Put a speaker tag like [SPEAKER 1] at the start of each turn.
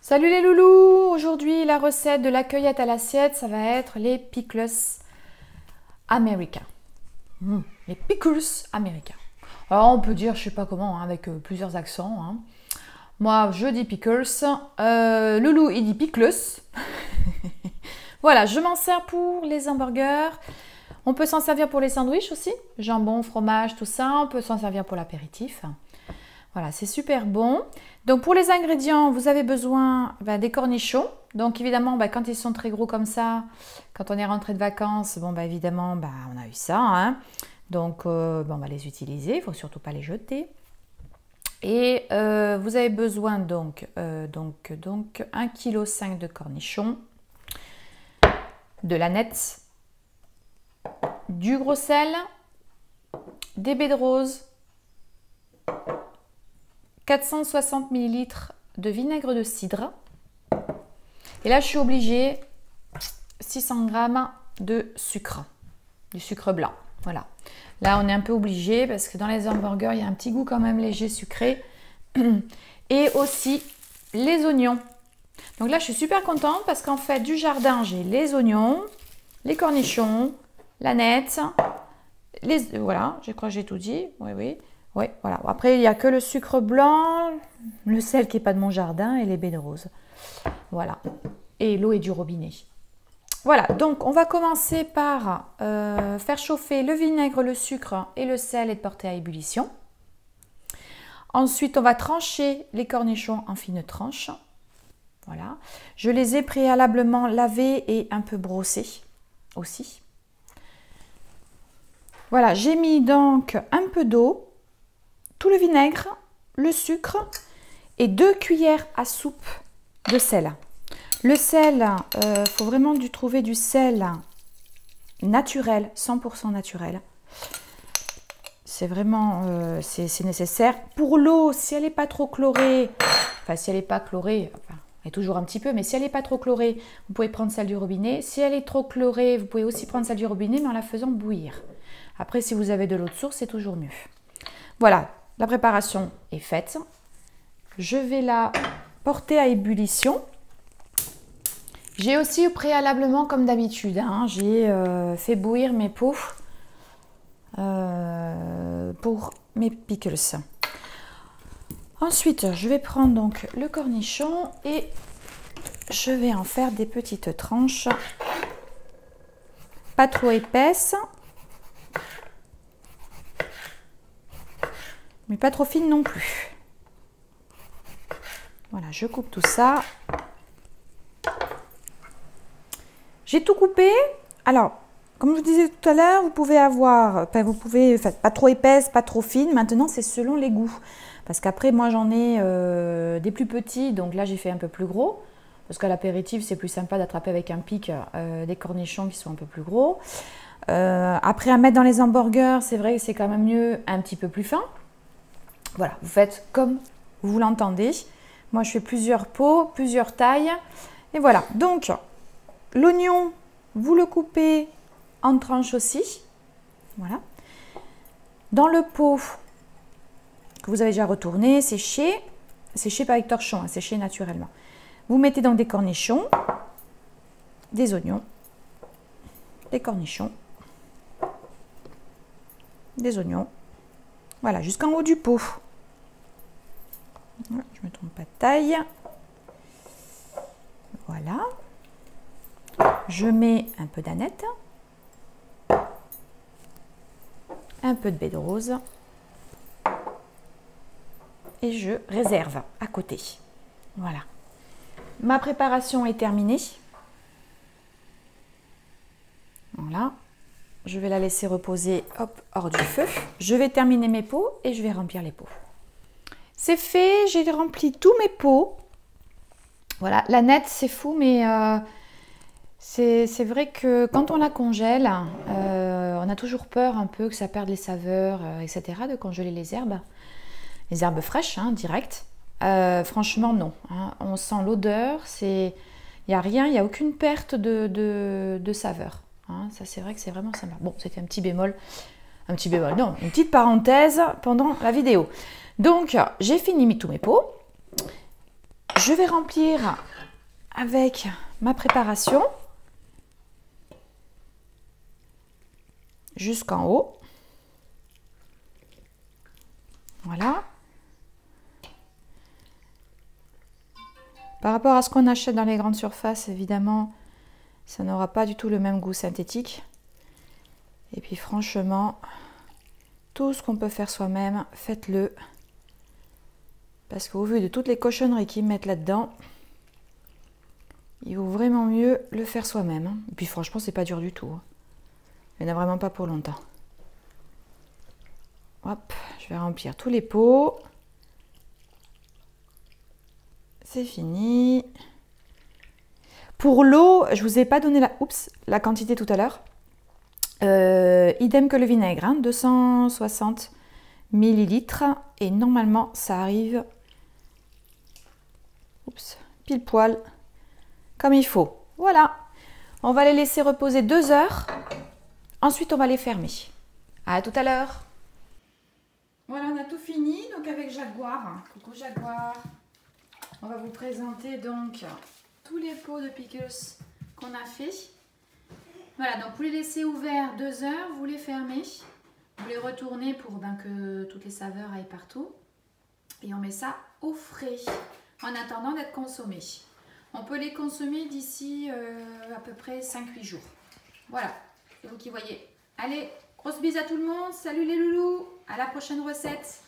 [SPEAKER 1] Salut les loulous! Aujourd'hui, la recette de la cueillette à l'assiette, ça va être les pickles américains. Les pickles américains. Alors, on peut dire, je sais pas comment, hein, avec plusieurs accents. Hein. Moi, je dis pickles. Loulou, il dit pickles. Voilà, je m'en sers pour les hamburgers. On peut s'en servir pour les sandwichs aussi. Jambon, fromage, tout ça. On peut s'en servir pour l'apéritif. Voilà, c'est super bon. Donc pour les ingrédients, vous avez besoin des cornichons. Donc évidemment, quand ils sont très gros comme ça, quand on est rentré de vacances, évidemment, on a eu ça. Hein. Donc on va les utiliser, il ne faut surtout pas les jeter. Et vous avez besoin donc 1,5 kg de cornichons, de l'aneth, du gros sel, des baies de rose, 460 ml de vinaigre de cidre. Et là, je suis obligée 600 g de sucre, du sucre blanc. Voilà. Là, on est un peu obligé parce que dans les hamburgers, il y a un petit goût quand même léger sucré. Et aussi les oignons. Donc là, je suis super contente parce qu'en fait, du jardin, j'ai les oignons, les cornichons, l'aneth, voilà, je crois que j'ai tout dit. Oui. Oui, voilà. Après, il n'y a que le sucre blanc, le sel qui n'est pas de mon jardin et les baies de rose. Voilà. Et l'eau est du robinet. Voilà, donc on va commencer par faire chauffer le vinaigre, le sucre et le sel et de porter à ébullition. Ensuite, on va trancher les cornichons en fines tranches. Voilà. Je les ai préalablement lavés et un peu brossés aussi. Voilà, j'ai mis donc un peu d'eau, tout le vinaigre, le sucre et 2 cuillères à soupe de sel. Le sel, faut vraiment trouver du sel naturel, 100% naturel. C'est vraiment c'est nécessaire. Pour l'eau, si elle n'est pas trop chlorée, si elle n'est pas chlorée, elle est toujours un petit peu, mais si elle n'est pas trop chlorée, vous pouvez prendre celle du robinet. Si elle est trop chlorée, vous pouvez aussi prendre celle du robinet, mais en la faisant bouillir. Après, si vous avez de l'eau de source, c'est toujours mieux. Voilà. La préparation est faite. Je vais la porter à ébullition. J'ai aussi préalablement, comme d'habitude, j'ai fait bouillir mes pots pour mes pickles. Ensuite, je vais prendre donc le cornichon et je vais en faire des petites tranches, pas trop épaisses. Mais pas trop fine non plus. Voilà, je coupe tout ça. J'ai tout coupé. Alors, comme je vous disais tout à l'heure, vous pouvez avoir, pas trop épaisse, pas trop fine. Maintenant, c'est selon les goûts. Parce qu'après, moi, j'en ai des plus petits. Donc là, j'ai fait un peu plus gros. Parce qu'à l'apéritif, c'est plus sympa d'attraper avec un pic des cornichons qui sont un peu plus gros. Après, à mettre dans les hamburgers, c'est vrai que c'est quand même mieux un petit peu plus fin. Voilà, vous faites comme vous l'entendez. Moi, je fais plusieurs pots, plusieurs tailles. Et voilà, donc l'oignon, vous le coupez en tranches aussi. Voilà. Dans le pot que vous avez déjà retourné, séché pas avec torchon, séché naturellement. Vous mettez donc des cornichons, des oignons, des cornichons, des oignons. Voilà, jusqu'en haut du pot. Voilà, je ne me trompe pas de taille. Voilà. Je mets un peu d'aneth, un peu de baie de rose et je réserve à côté. Voilà. Ma préparation est terminée. Voilà. Je vais la laisser reposer hors du feu. Je vais terminer mes pots et je vais remplir les pots. C'est fait, j'ai rempli tous mes pots. Voilà, l'aneth, c'est fou, mais c'est vrai que quand on la congèle, on a toujours peur un peu que ça perde les saveurs, etc., de congeler les herbes fraîches, direct. Franchement, non. On sent l'odeur, il n'y a rien, il n'y a aucune perte de saveur. Ça, c'est vrai que c'est vraiment sympa. Bon, c'était un petit bémol, non, une petite parenthèse pendant la vidéo. Donc, j'ai fini tous mes pots. je vais remplir avec ma préparation jusqu'en haut. Voilà. Par rapport à ce qu'on achète dans les grandes surfaces, évidemment, ça n'aura pas du tout le même goût synthétique. Et puis franchement, tout ce qu'on peut faire soi-même, faites-le. Parce qu'au vu de toutes les cochonneries qu'ils mettent là-dedans, il vaut vraiment mieux le faire soi-même. Et puis franchement, c'est pas dur du tout. Il n'y en a vraiment pas pour longtemps. Hop, je vais remplir tous les pots. C'est fini. Pour l'eau, je vous ai pas donné la quantité tout à l'heure. Idem que le vinaigre, hein, 260 millilitres. Et normalement, ça arrive pile poil comme il faut. Voilà. On va les laisser reposer 2 heures. Ensuite, on va les fermer. À tout à l'heure. Voilà, on a tout fini. Donc avec Jaguar. Coucou Jaguar. On va vous présenter donc tous les pots de pickles qu'on a fait. Voilà, donc vous les laissez ouverts 2 heures, vous les fermez, vous les retournez pour que toutes les saveurs aillent partout. Et on met ça au frais en attendant d'être consommé. On peut les consommer d'ici à peu près 5-8 jours. Voilà, c'est vous qui voyez. Allez, grosse bise à tout le monde. Salut les loulous, à la prochaine recette.